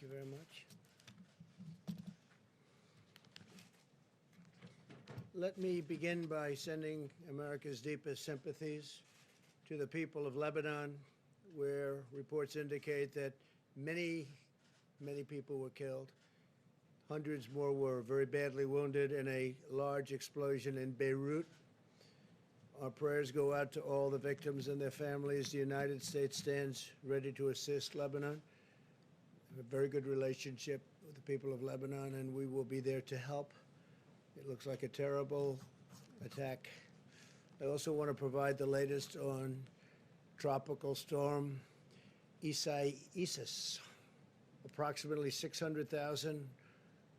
Thank you very much. Let me begin by sending America's deepest sympathies to the people of Lebanon, where reports indicate that many people were killed. Hundreds more were very badly wounded in a large explosion in Beirut. Our prayers go out to all the victims and their families. The United States stands ready to assist Lebanon. We have a very good relationship with the people of Lebanon, and we will be there to help. It looks like a terrible attack. I also want to provide the latest on Tropical Storm Isaias. Approximately 600,000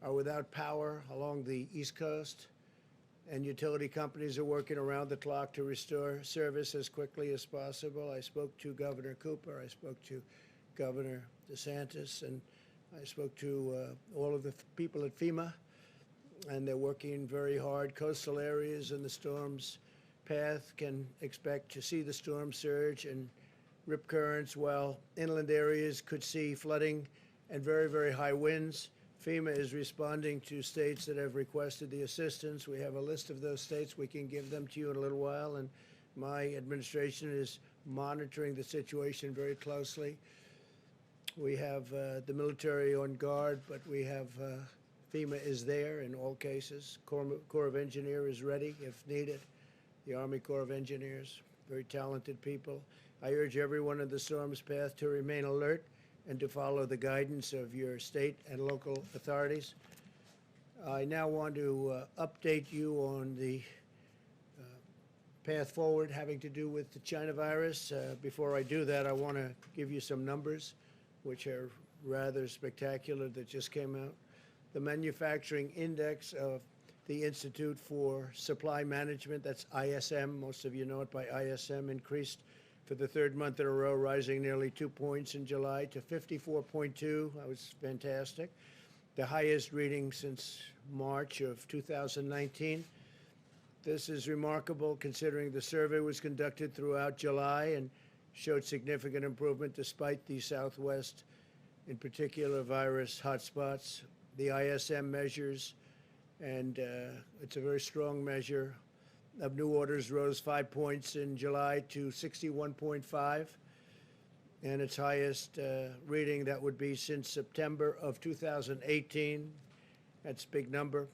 are without power along the East Coast, and utility companies are working around the clock to restore service as quickly as possible. I spoke to Governor Cooper, I spoke to Governor DeSantis, and I spoke to all of the people at FEMA, and they're working very hard. Coastal areas in the storm's path can expect to see the storm surge and rip currents, while inland areas could see flooding and very, very high winds. FEMA is responding to states that have requested the assistance. We have a list of those states. We can give them to you in a little while, and my administration is monitoring the situation very closely. We have the military on guard, but we have FEMA is there in all cases. Corps of Engineers is ready if needed. The Army Corps of Engineers, very talented people. I urge everyone in the storm's path to remain alert and to follow the guidance of your state and local authorities. I now want to update you on the path forward having to do with the China virus. Before I do that, I want to give you some numbers, which are rather spectacular, that just came out. The manufacturing index of the Institute for Supply Management, that's ISM, most of you know it by ISM, increased for the third month in a row, rising nearly 2 points in July to 54.2. That was fantastic. The highest reading since March of 2019. This is remarkable considering the survey was conducted throughout July and showed significant improvement despite the Southwest, in particular, virus hotspots. The ISM measures, and it's a very strong measure, of new orders rose 5 points in July to 61.5, and its highest reading that would be since September of 2018. That's a big number.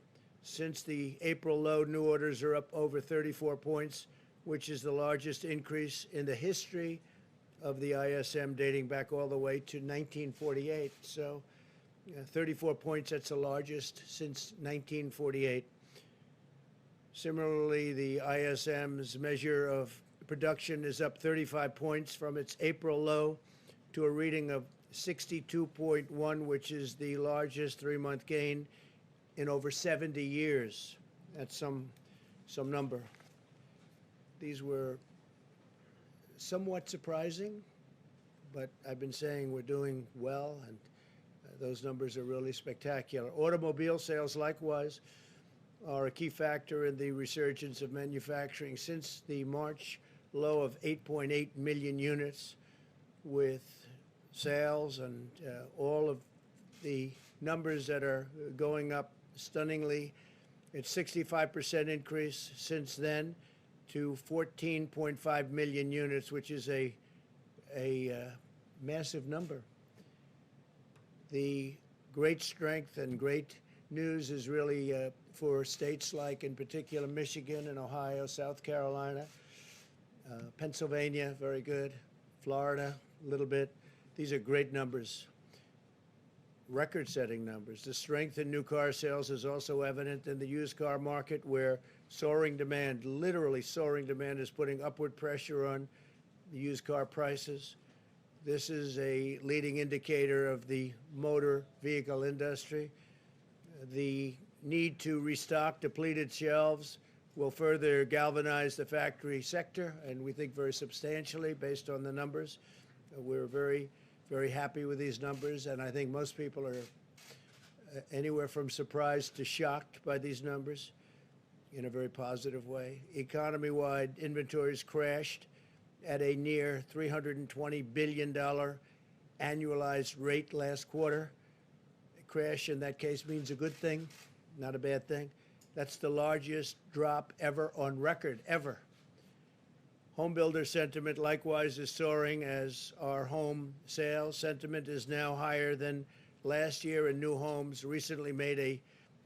Since the April low, new orders are up over 34 points, which is the largest increase in the history of the ISM, dating back all the way to 1948. So 34 points, that's the largest since 1948. Similarly, the ISM's measure of production is up 35 points from its April low to a reading of 62.1, which is the largest three-month gain in over 70 years. That's some number. These were somewhat surprising, but I've been saying we're doing well, and those numbers are really spectacular. Automobile sales, likewise, are a key factor in the resurgence of manufacturing. Since the March low of 8.8 million units, with sales and all of the numbers that are going up stunningly, it's 65% increase since then to 14.5 million units, which is a massive number. The great strength and great news is really for states like, in particular, Michigan and Ohio, South Carolina, Pennsylvania, very good, Florida, a little bit. These are great numbers, record-setting numbers. The strength in new car sales is also evident in the used car market, where soaring demand, literally soaring demand, is putting upward pressure on the used car prices. This is a leading indicator of the motor vehicle industry. The need to restock depleted shelves will further galvanize the factory sector, and we think very substantially based on the numbers. We're very, very happy with these numbers, and I think most people are anywhere from surprised to shocked by these numbers in a very positive way. Economy-wide inventories crashed at a near $320 billion annualized rate last quarter, crash in that case means a good thing, not a bad thing. That's the largest drop ever on record, ever. Home builder sentiment likewise is soaring, as our home sales sentiment is now higher than last year, and new homes recently made a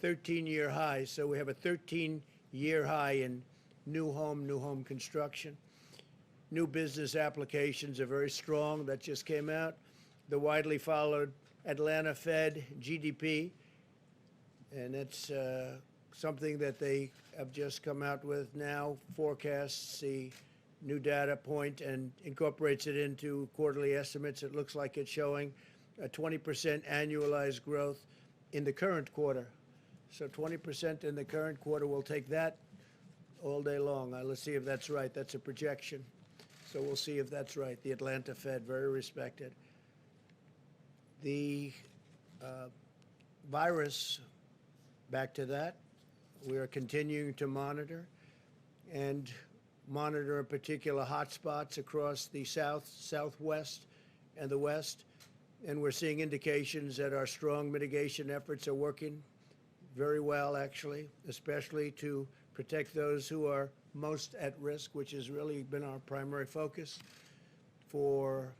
13-year high. So we have a 13-year high in new home construction. New business applications are very strong. That just came out. The widely followed Atlanta Fed GDP, and it's something that they have just come out with now, forecasts the new data point and incorporates it into quarterly estimates. It looks like it's showing a 20% annualized growth in the current quarter. So 20% in the current quarter, we'll take that all day long. Let's see if that's right. That's a projection. So we'll see if that's right. The Atlanta Fed, very respected. The virus, back to that, we are continuing to monitor and monitor in particular hotspots across the south, southwest, and the west. And we're seeing indications that our strong mitigation efforts are working very well, actually, especially to protect those who are most at risk, which has really been our primary focus for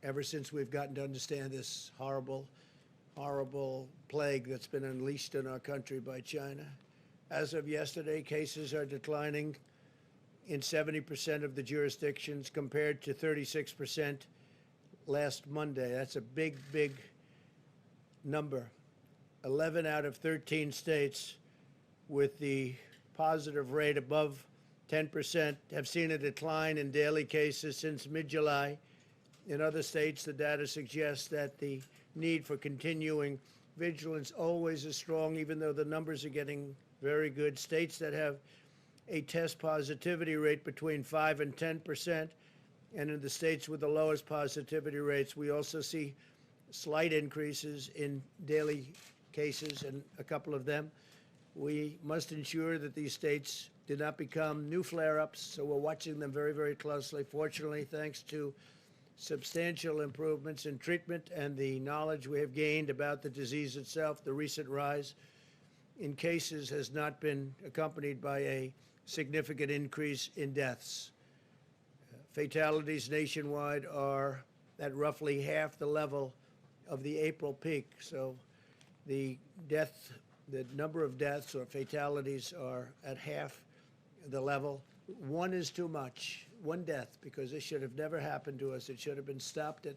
ever since we've gotten to understand this horrible, horrible plague that's been unleashed in our country by China. As of yesterday, cases are declining in 70% of the jurisdictions compared to 36% last Monday. That's a big, big number. 11 out of 13 states with the positive rate above 10% have seen a decline in daily cases since mid-July. In other states, the data suggests that the need for continuing vigilance always is strong, even though the numbers are getting very good. States that have a test positivity rate between 5 and 10%, and in the states with the lowest positivity rates, we also see slight increases in daily cases, and a couple of them. We must ensure that these states do not become new flare-ups, so we're watching them very, very closely. Fortunately, thanks to substantial improvements in treatment and the knowledge we have gained about the disease itself, the recent rise in cases has not been accompanied by a significant increase in deaths. Fatalities nationwide are at roughly half the level of the April peak. So the number of deaths or fatalities are at half the level. One is too much, one death, because this should have never happened to us. It should have been stopped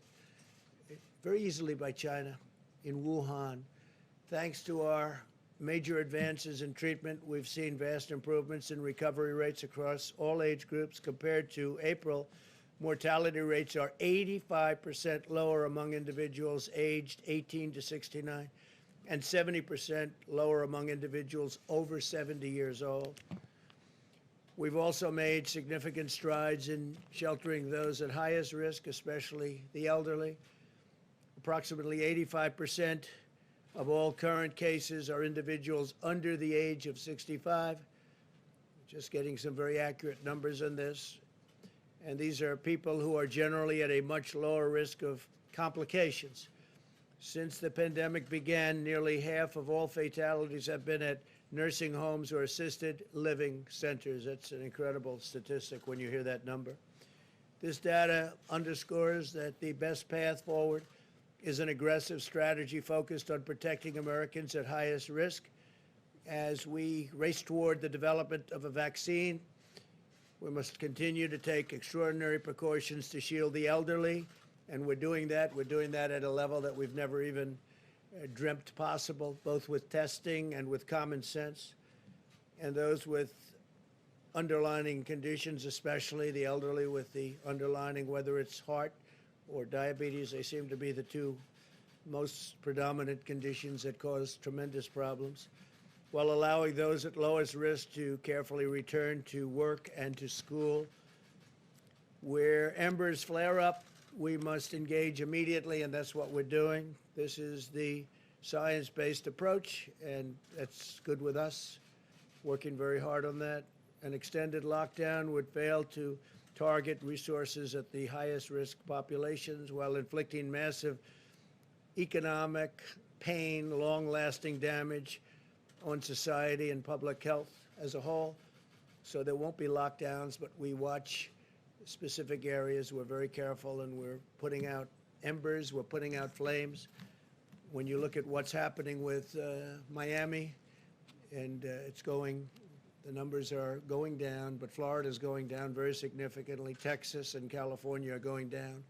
very easily by China in Wuhan. Thanks to our major advances in treatment, we've seen vast improvements in recovery rates across all age groups. Compared to April, mortality rates are 85% lower among individuals aged 18 to 69 and 70% lower among individuals over 70 years old. We've also made significant strides in sheltering those at highest risk, especially the elderly. Approximately 85% of all current cases are individuals under the age of 65. Just getting some very accurate numbers on this. And these are people who are generally at a much lower risk of complications. Since the pandemic began, nearly half of all fatalities have been at nursing homes or assisted living centers. That's an incredible statistic when you hear that number. This data underscores that the best path forward is an aggressive strategy focused on protecting Americans at highest risk. As we race toward the development of a vaccine, we must continue to take extraordinary precautions to shield the elderly, and we're doing that. We're doing that at a level that we've never even dreamt possible, both with testing and with common sense. And those with underlying conditions, especially the elderly with the underlying, whether it's heart or diabetes, they seem to be the two most predominant conditions that cause tremendous problems, while allowing those at lowest risk to carefully return to work and to school. Where embers flare up, we must engage immediately, and that's what we're doing. This is the science-based approach, and that's good with us, working very hard on that. An extended lockdown would fail to target resources at the highest risk populations while inflicting massive economic, pain, long-lasting damage on society and public health as a whole. So there won't be lockdowns, but we watch specific areas. We're very careful, and we're putting out embers, we're putting out flames. When you look at what's happening with Miami, and the numbers are going down, but Florida is going down very significantly. Texas and California are going down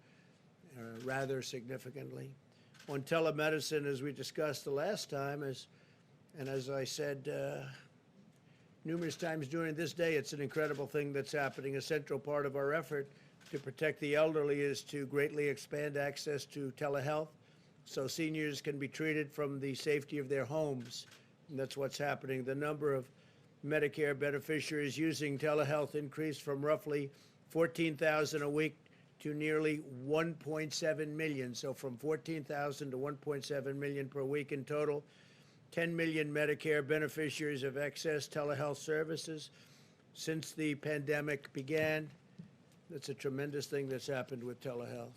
rather significantly. On telemedicine, as we discussed the last time, and as I said numerous times during this day, it's an incredible thing that's happening. A central part of our effort to protect the elderly is to greatly expand access to telehealth so seniors can be treated from the safety of their homes. And that's what's happening. The number of Medicare beneficiaries using telehealth increased from roughly 14,000 a week to nearly 1.7 million. So from 14,000 to 1.7 million per week in total. 10 million Medicare beneficiaries have accessed telehealth services since the pandemic began. That's a tremendous thing that's happened with telehealth.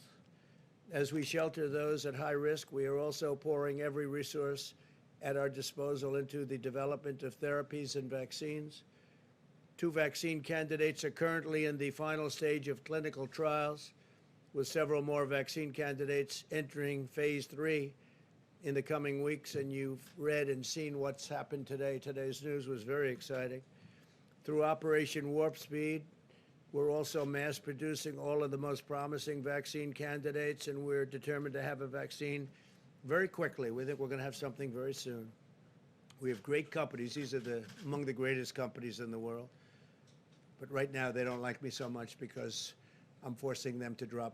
As we shelter those at high risk, we are also pouring every resource at our disposal into the development of therapies and vaccines. 2 vaccine candidates are currently in the final stage of clinical trials, with several more vaccine candidates entering phase 3 in the coming weeks. And you've read and seen what's happened today. Today's news was very exciting. Through Operation Warp Speed, we're also mass producing all of the most promising vaccine candidates, and we're determined to have a vaccine very quickly. We think we're going to have something very soon. We have great companies. These are among the greatest companies in the world. But right now, they don't like me so much because I'm forcing them to drop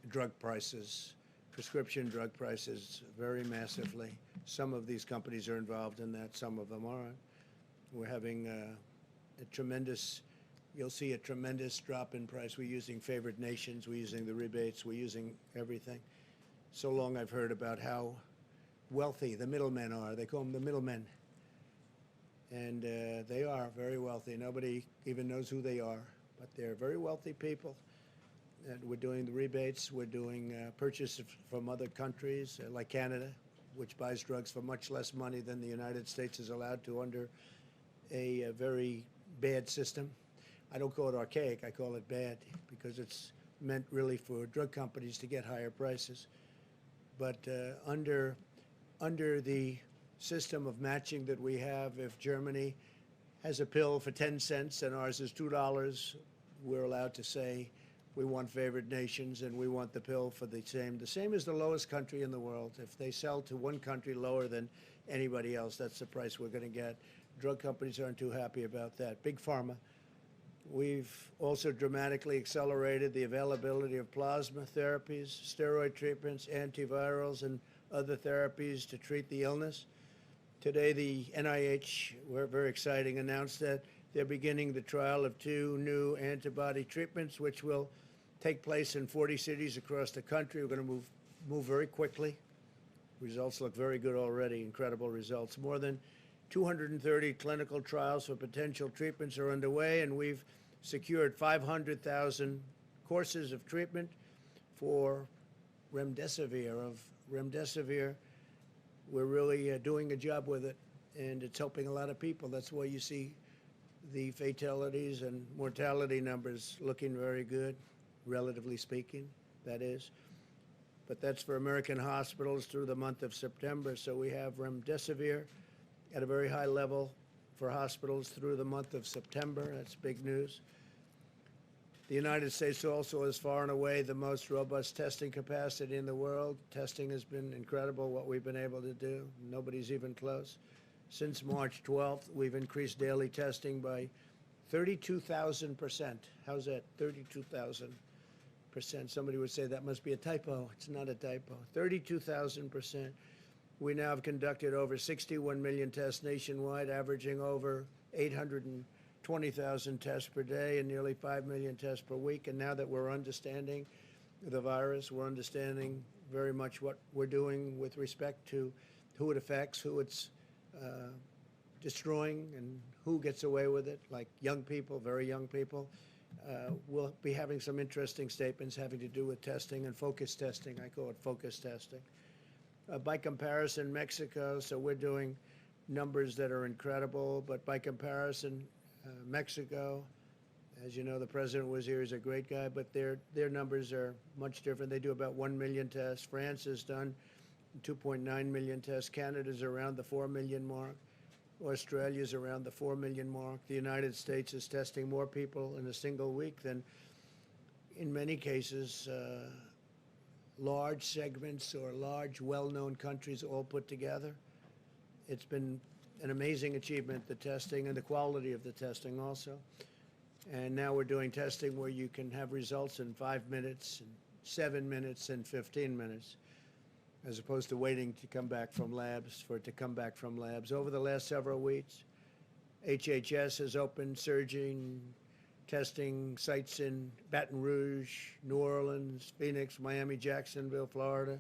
drug prices, prescription drug prices, very massively. Some of these companies are involved in that. Some of them aren't. We're having a tremendous, you'll see a tremendous drop in price. We're using favored nations. We're using the rebates. We're using everything. So long I've heard about how wealthy the middlemen are. They call them the middlemen. And they are very wealthy. Nobody even knows who they are, but they're very wealthy people. And we're doing the rebates. We're doing purchases from other countries, like Canada, which buys drugs for much less money than the United States is allowed to under a very bad system. I don't call it archaic. I call it bad because it's meant really for drug companies to get higher prices. But under the system of matching that we have, if Germany has a pill for 10 cents and ours is $2, we're allowed to say we want favored nations and we want the pill for the same as the lowest country in the world. If they sell to one country lower than anybody else, that's the price we're going to get. Drug companies aren't too happy about that. Big Pharma. We've also dramatically accelerated the availability of plasma therapies, steroid treatments, antivirals, and other therapies to treat the illness. Today, the NIH, we're very exciting, announced that they're beginning the trial of 2 new antibody treatments, which will take place in 40 cities across the country. We're going to move very quickly. Results look very good already, incredible results. More than 230 clinical trials for potential treatments are underway, and we've secured 500,000 courses of treatment for remdesivir. We're really doing a job with it, and it's helping a lot of people. That's why you see the fatalities and mortality numbers looking very good, relatively speaking, that is. But that's for American hospitals through the month of September. So we have remdesivir at a very high level for hospitals through the month of September. That's big news. The United States also is far and away the most robust testing capacity in the world. Testing has been incredible, what we've been able to do. Nobody's even close. Since March 12th, we've increased daily testing by 32,000%. How's that? 32,000%. Somebody would say that must be a typo. It's not a typo. 32,000%. We now have conducted over 61 million tests nationwide, averaging over 820,000 tests per day and nearly 5 million tests per week. And now that we're understanding the virus, we're understanding very much what we're doing with respect to who it affects, who it's destroying, and who gets away with it, like young people, very young people. We'll be having some interesting statements having to do with testing and focus testing. I call it focus testing. By comparison, Mexico, so we're doing numbers that are incredible, but by comparison, Mexico, as you know, the president was here, he's a great guy, but their numbers are much different. They do about 1 million tests. France has done 2.9 million tests. Canada's around the 4 million mark. Australia's around the 4 million mark. The United States is testing more people in a single week than, in many cases, large segments or large, well-known countries all put together. It's been an amazing achievement, the testing and the quality of the testing also. And now we're doing testing where you can have results in 5 minutes, and 7 minutes, and 15 minutes, as opposed to waiting to come back from labs, for it to come back from labs. Over the last several weeks, HHS has opened surging testing sites in Baton Rouge, New Orleans, Phoenix, Miami, Jacksonville, Florida,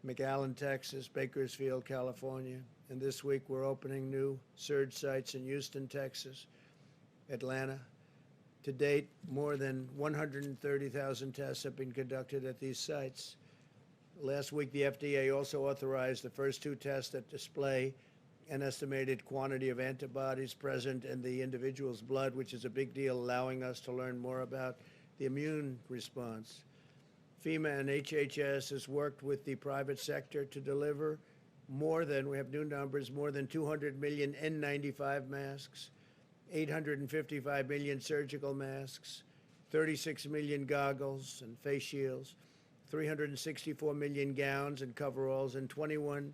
McAllen, Texas, Bakersfield, California. And this week we're opening new surge sites in Houston, Texas, Atlanta. To date, more than 130,000 tests have been conducted at these sites. Last week, the FDA also authorized the first 2 tests that display an estimated quantity of antibodies present in the individual's blood, which is a big deal, allowing us to learn more about the immune response. FEMA and HHS has worked with the private sector to deliver more than, we have new numbers, more than 200 million N95 masks, 855 million surgical masks, 36 million goggles and face shields, 364 million gowns and coveralls, and 21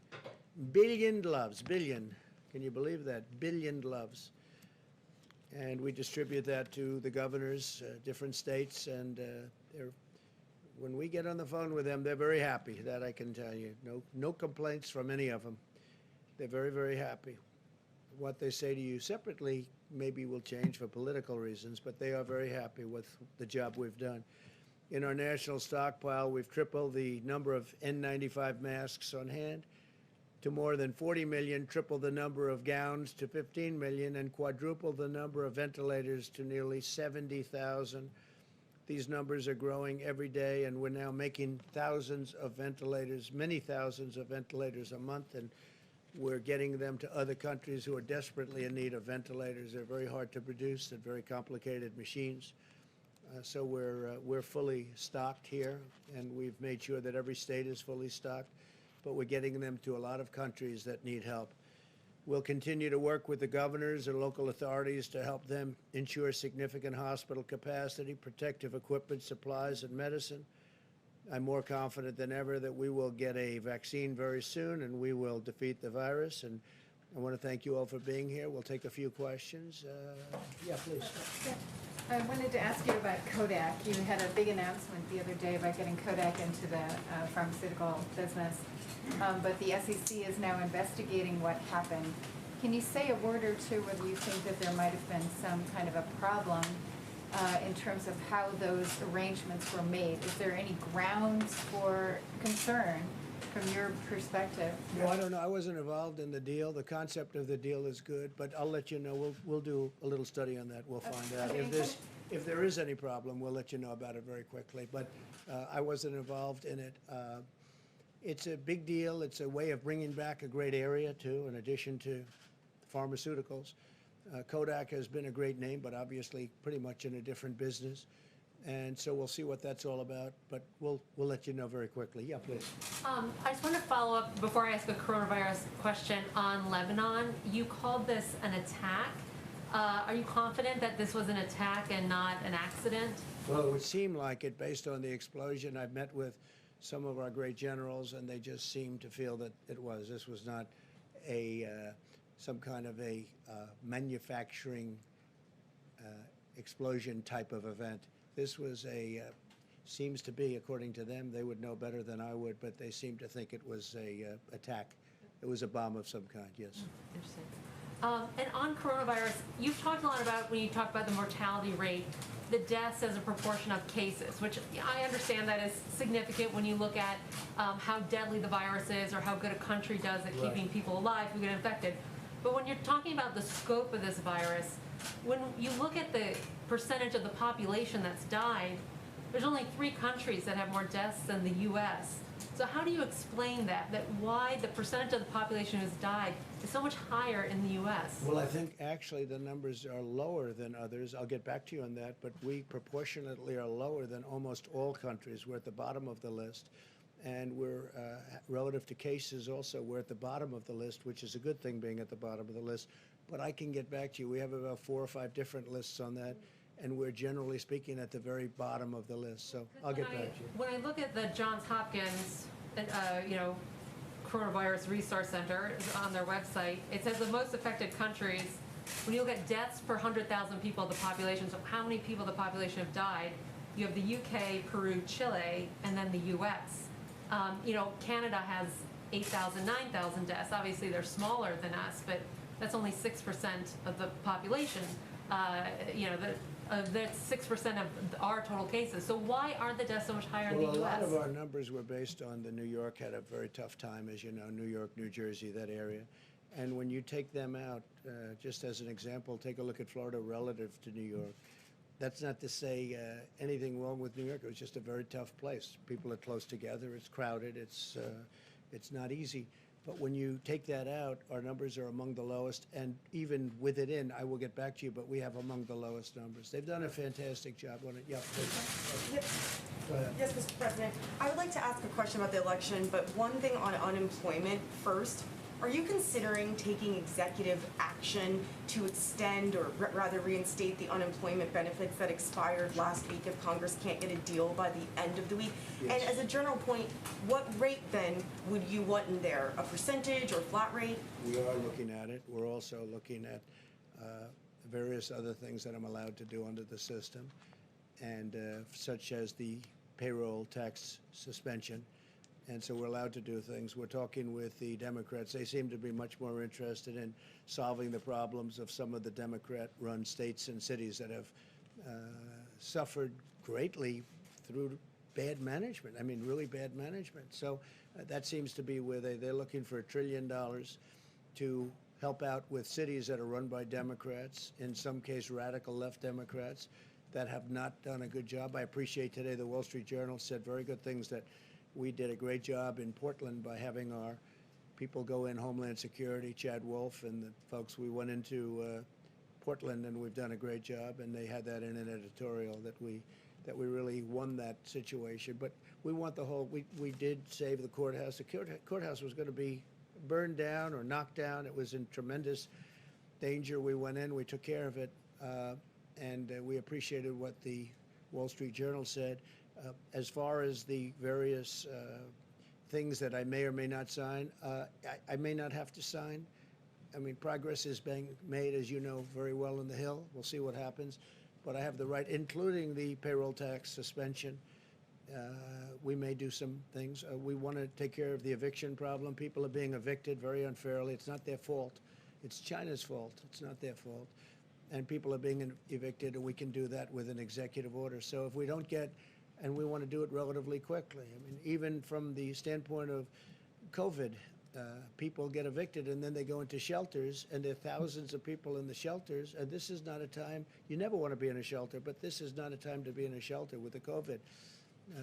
billion gloves. Billion. Can you believe that? Billion gloves. And we distribute that to the governors, different states, and when we get on the phone with them, they're very happy, that I can tell you. No complaints from any of them. They're very, very happy. What they say to you separately maybe will change for political reasons, but they are very happy with the job we've done. In our national stockpile, we've tripled the number of N95 masks on hand to more than 40 million, tripled the number of gowns to 15 million, and quadrupled the number of ventilators to nearly 70,000. These numbers are growing every day, and we're now making thousands of ventilators, many thousands of ventilators a month, and we're getting them to other countries who are desperately in need of ventilators. They're very hard to produce. They're very complicated machines. So we're fully stocked here, and we've made sure that every state is fully stocked, but we're getting them to a lot of countries that need help. We'll continue to work with the governors and local authorities to help them ensure significant hospital capacity, protective equipment, supplies, and medicine. I'm more confident than ever that we will get a vaccine very soon, and we will defeat the virus. And I want to thank you all for being here. We'll take a few questions. Yeah, please. Yeah. I wanted to ask you about Kodak. You had a big announcement the other day about getting Kodak into the pharmaceutical business, but the SEC is now investigating what happened. Can you say a word or two whether you think that there might have been some kind of a problem in terms of how those arrangements were made? Is there any grounds for concern from your perspective? No, I don't know. I wasn't involved in the deal. The concept of the deal is good, but I'll let you know. We'll do a little study on that. We'll find out. If there is any problem, we'll let you know about it very quickly. But I wasn't involved in it. It's a big deal. It's a way of bringing back a great area, too, in addition to pharmaceuticals. Kodak has been a great name, but obviously pretty much in a different business. And so we'll see what that's all about, but we'll let you know very quickly. Yeah, please. I just want to follow up before I ask a coronavirus question on Lebanon. You called this an attack. Are you confident that this was an attack and not an accident? Well, it would seem like it based on the explosion. I've met with some of our great generals, and they just seem to feel that it was. This was not some kind of a manufacturing explosion type of event. This was seems to be, according to them, they would know better than I would, but they seem to think it was a attack. It was a bomb of some kind, yes. Interesting. And on coronavirus, you've talked a lot about, when you talk about the mortality rate, the deaths as a proportion of cases, which I understand that is significant when you look at how deadly the virus is or how good a country does at keeping people alive who get infected. But when you're talking about the scope of this virus, when you look at the percentage of the population that's died, there's only 3 countries that have more deaths than the U.S. So how do you explain that why the percentage of the population who's died is so much higher in the U.S.? Well, I think actually the numbers are lower than others. I'll get back to you on that, but we proportionately are lower than almost all countries. We're at the bottom of the list. And we're, relative to cases also, we're at the bottom of the list, which is a good thing being at the bottom of the list. But I can get back to you. We have about 4 or 5 different lists on that, and we're generally speaking at the very bottom of the list. So I'll get back to you. When I look at the Johns Hopkins, Coronavirus Resource Center on their website, it says the most affected countries, when you look at deaths per 100,000 people of the population, so how many people of the population have died, you have the UK, Peru, Chile, and then the US. Canada has 8,000, 9,000 deaths. Obviously, they're smaller than us, but that's only 6% of the population. That's 6% of our total cases. So why aren't the deaths so much higher in the U.S.? Well, a lot of our numbers were based on the New York had a very tough time, as you know, New York, New Jersey, that area. And when you take them out, just as an example, take a look at Florida relative to New York. That's not to say anything wrong with New York. It was just a very tough place. People are close together. It's crowded. It's not easy. But when you take that out, our numbers are among the lowest. And even with it in, I will get back to you, but we have among the lowest numbers. They've done a fantastic job on it. Yeah, please. Yes. Go ahead. Yes, Mr. President. I would like to ask a question about the election, but one thing on unemployment first. Are you considering taking executive action to extend or rather reinstate the unemployment benefits that expired last week if Congress can't get a deal by the end of the week? Yes. And as a general point, what rate then would you want in there? A percentage or flat rate? We are looking at it. We're also looking at various other things that I'm allowed to do under the system, and such as the payroll tax suspension. And so we're allowed to do things. We're talking with the Democrats. They seem to be much more interested in solving the problems of some of the Democrat-run states and cities that have suffered greatly through bad management. I mean, really bad management. So that seems to be where they're looking for $1 trillion to help out with cities that are run by Democrats, in some case radical left Democrats, that have not done a good job. I appreciate today the Wall Street Journal said very good things, that we did a great job in Portland by having our people go in, Homeland Security, Chad Wolf and the folks. We went into Portland, and we've done a great job, and they had that in an editorial that we really won that situation. But we want the whole, we did save the courthouse. The courthouse was going to be burned down or knocked down. It was in tremendous danger. We went in, we took care of it, and we appreciated what the Wall Street Journal said. As far as the various things that I may or may not sign, I may not have to sign. I mean, progress is being made, as you know very well, on the Hill. We'll see what happens. But I have the right, including the payroll tax suspension. We may do some things. We want to take care of the eviction problem. People are being evicted very unfairly. It's not their fault. It's China's fault. It's not their fault. And people are being evicted, and we can do that with an executive order. So if we don't get, and we want to do it relatively quickly. I mean, even from the standpoint of COVID, people get evicted and then they go into shelters, and there are thousands of people in the shelters, and this is not a time, you never want to be in a shelter, but this is not a time to be in a shelter with the COVID.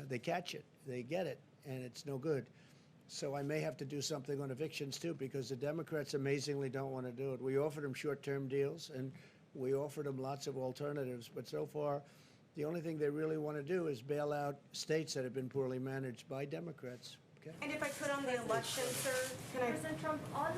They catch it, they get it, and it's no good. So I may have to do something on evictions too, because the Democrats amazingly don't want to do it. We offered them short-term deals, and we offered them lots of alternatives, but so far, the only thing they really want to do is bail out states that have been poorly managed by Democrats. Okay? And if I could on the election, sir, can I? President Trump, on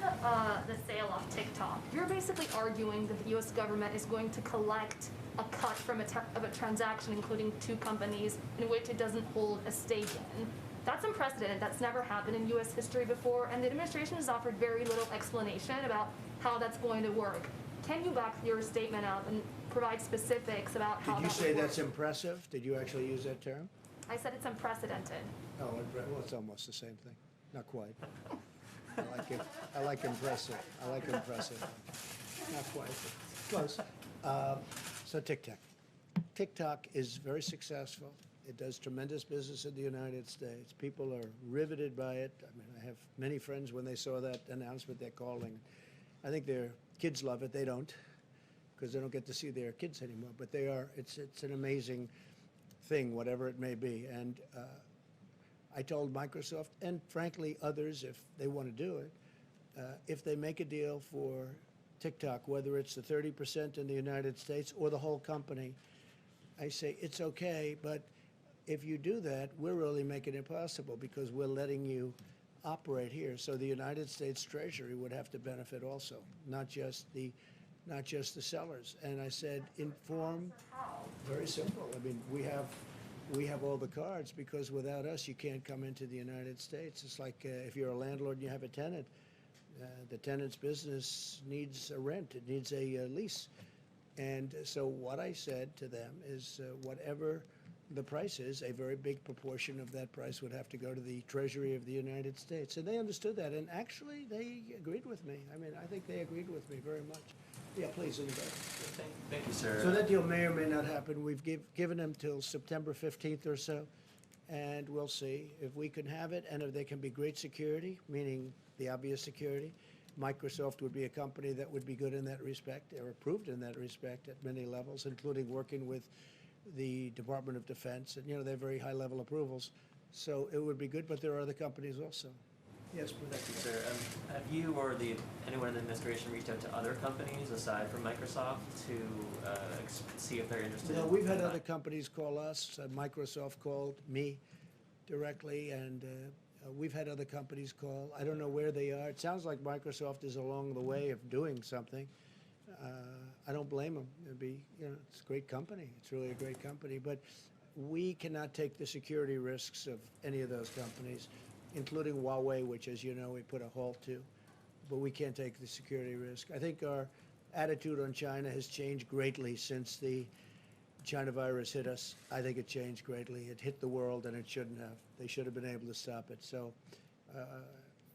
the sale of TikTok, you're basically arguing that the U.S. government is going to collect a cut from of a transaction including 2 companies in which it doesn't hold a stake in. That's unprecedented. That's never happened in U.S. history before, and the administration has offered very little explanation about how that's going to work. Can you back your statement up and provide specifics about how that would work? Did you say that's impressive? Did you actually use that term? I said it's unprecedented. Oh, well, it's almost the same thing. Not quite. I like it. I like impressive. I like impressive. Not quite. Close. So TikTok. TikTok is very successful. It does tremendous business in the United States. People are riveted by it. I mean, I have many friends, when they saw that announcement, they're calling. I think their kids love it. They don't, because they don't get to see their kids anymore. But they are. It's an amazing thing, whatever it may be. And I told Microsoft, and frankly others, if they want to do it, if they make a deal for TikTok, whether it's the 30% in the United States or the whole company, I say it's okay, but if you do that, we're really making it possible because we're letting you operate here. So the United States Treasury would have to benefit also, not just the sellers. And I said, inform, very simple. I mean, we have all the cards because without us, you can't come into the United States. It's like if you're a landlord and you have a tenant, the tenant's business needs a rent, it needs a lease. And so what I said to them is whatever the price is, a very big proportion of that price would have to go to the Treasury of the United States. And they understood that, and actually they agreed with me. I mean, I think they agreed with me very much. Yeah, please, in the back. Thank you, sir. So that deal may or may not happen. We've given them till September 15th or so, and we'll see if we can have it, and if they can be great security, meaning the obvious security. Microsoft would be a company that would be good in that respect, or approved in that respect at many levels, including working with the Department of Defense, and they have very high-level approvals. So it would be good, but there are other companies also. Yes, please. Thank you, sir. Have you or anyone in the administration reached out to other companies aside from Microsoft to see if they're interested? No, we've had other companies call us. Microsoft called me directly, and we've had other companies call. I don't know where they are. It sounds like Microsoft is along the way of doing something. I don't blame them. It'd be, it's a great company. It's really a great company. But we cannot take the security risks of any of those companies, including Huawei, which, as you know, we put a halt to. But we can't take the security risk. I think our attitude on China has changed greatly since the China virus hit us. I think it changed greatly. It hit the world, and it shouldn't have. They should have been able to stop it. So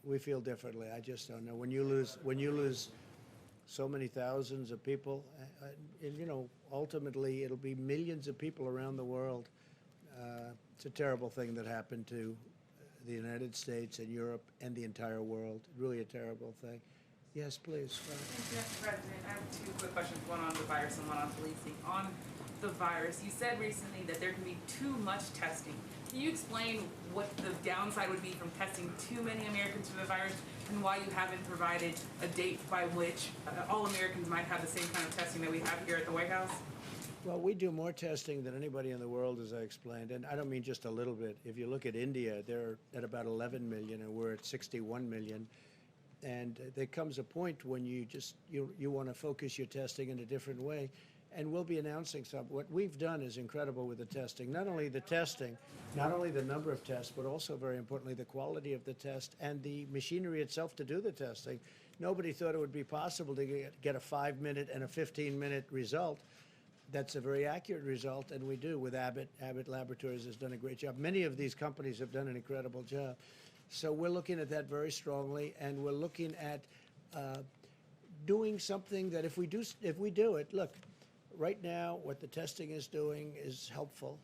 we feel differently. I just don't know. When you lose so many thousands of people, and ultimately it'll be millions of people around the world. It's a terrible thing that happened to the United States and Europe and the entire world. Really a terrible thing. Yes, please. Thank you, Mr. President. I have two quick questions, one on the virus and one on policing. On the virus, you said recently that there can be too much testing. Can you explain what the downside would be from testing too many Americans for the virus, and why you haven't provided a date by which all Americans might have the same kind of testing that we have here at the White House? Well, we do more testing than anybody in the world, as I explained, and I don't mean just a little bit. If you look at India, they're at about 11 million, and we're at 61 million. And there comes a point when you want to focus your testing in a different way. And we'll be announcing some. What we've done is incredible with the testing. Not only the testing, not only the number of tests, but also, very importantly, the quality of the test and the machinery itself to do the testing. Nobody thought it would be possible to get a 5-minute and a 15-minute result. That's a very accurate result, and we do with Abbott. Abbott Laboratories has done a great job. Many of these companies have done an incredible job. So we're looking at that very strongly, and we're looking at doing something that if we do it, look, right now what the testing is doing is helpful,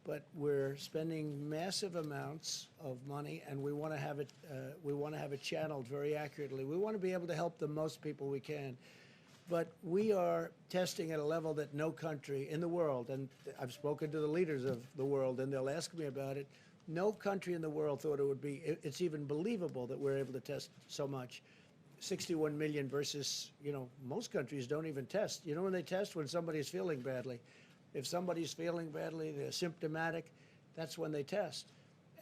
but we're spending massive amounts of money, and we want to have it channeled very accurately. We want to be able to help the most people we can. But we are testing at a level that no country in the world, and I've spoken to the leaders of the world, and they'll ask me about it, no country in the world thought it would be, it's even believable that we're able to test so much. 61 million versus, most countries don't even test. When they test? When somebody's feeling badly. If somebody's feeling badly, they're symptomatic, that's when they test.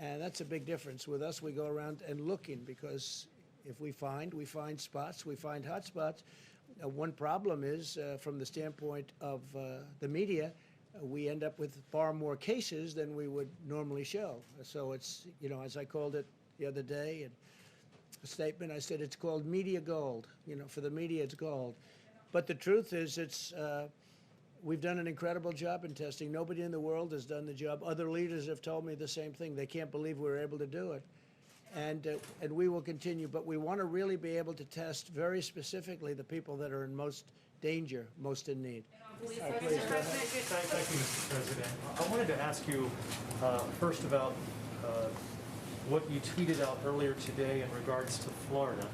And that's a big difference. With us, we go around and looking, because if we find spots, we find hot spots. One problem is, from the standpoint of the media, we end up with far more cases than we would normally show. So it's, as I called it the other day, and a statement, I said it's called media gold. For the media, it's gold. But the truth is, we've done an incredible job in testing. Nobody in the world has done the job. Other leaders have told me the same thing. They can't believe we were able to do it. And we will continue, but we want to really be able to test very specifically the people that are in most danger, most in need. Please, Please, go ahead. Thank you, Mr. President. I wanted to ask you first about what you tweeted out earlier today in regards to Florida.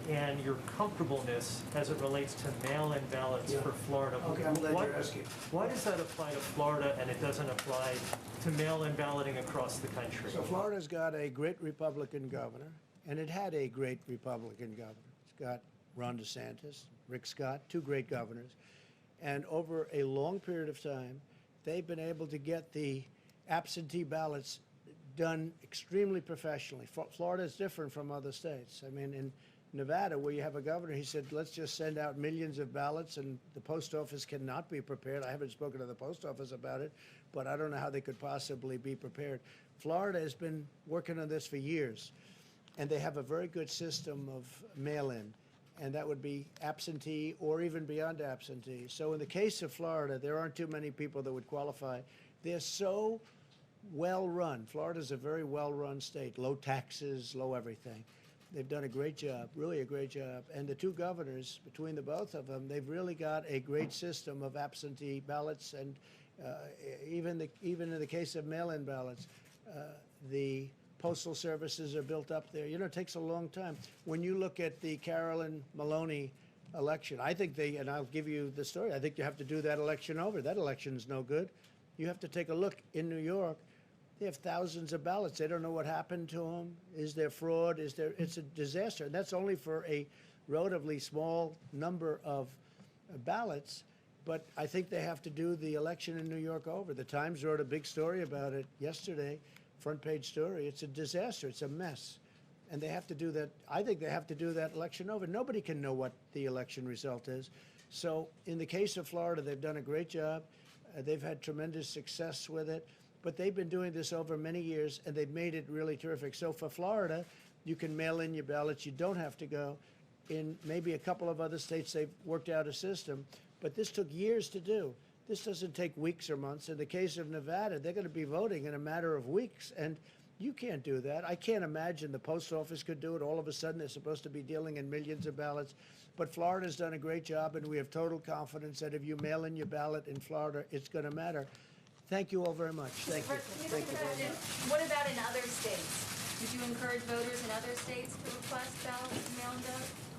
and your comfortableness as it relates to mail-in ballots Yeah. for Florida. Okay, I'm glad Why- you're asking. Why does that apply to Florida and it doesn't apply to mail-in balloting across the country? So Florida's got a great Republican governor, and it had a great Republican governor. It's got Ron DeSantis, Rick Scott, two great governors. And over a long period of time, they've been able to get the absentee ballots done extremely professionally. Florida is different from other states. I mean, in Nevada, where you have a governor, he said, let's just send out millions of ballots, and the post office cannot be prepared. I haven't spoken to the post office about it, but I don't know how they could possibly be prepared. Florida has been working on this for years, and they have a very good system of mail-in, and that would be absentee or even beyond absentee. So in the case of Florida, there aren't too many people that would qualify. They're so well-run. Florida's a very well-run state, low taxes, low everything. They've done a great job, really a great job. And the two governors, between the both of them, they've really got a great system of absentee ballots, and even in the case of mail-in ballots, the postal services are built up there. You know, it takes a long time. When you look at the Carolyn Maloney election, I think and I'll give you the story, I think you have to do that election over. That election's no good. You have to take a look in New York. They have thousands of ballots. They don't know what happened to them. Is there fraud? It's a disaster. And that's only for a relatively small number of ballots. But I think they have to do the election in New York over. The Times wrote a big story about it yesterday, front page story. It's a disaster. It's a mess. And they have to do that. I think they have to do that election over. Nobody can know what the election result is. So in the case of Florida, they've done a great job. They've had tremendous success with it. But they've been doing this over many years, and they've made it really terrific. So for Florida, you can mail in your ballots. You don't have to go. In maybe a couple of other states, they've worked out a system. But this took years to do. This doesn't take weeks or months. In the case of Nevada, they're going to be voting in a matter of weeks. And you can't do that. I can't imagine the post office could do it. All of a sudden, they're supposed to be dealing in millions of ballots. But Florida's done a great job, and we have total confidence that if you mail in your ballot in Florida, it's going to matter. Thank you all very much. Thank you. Thank you very much. What about in other states? Would you encourage voters in other states to request ballots and mail-in vote?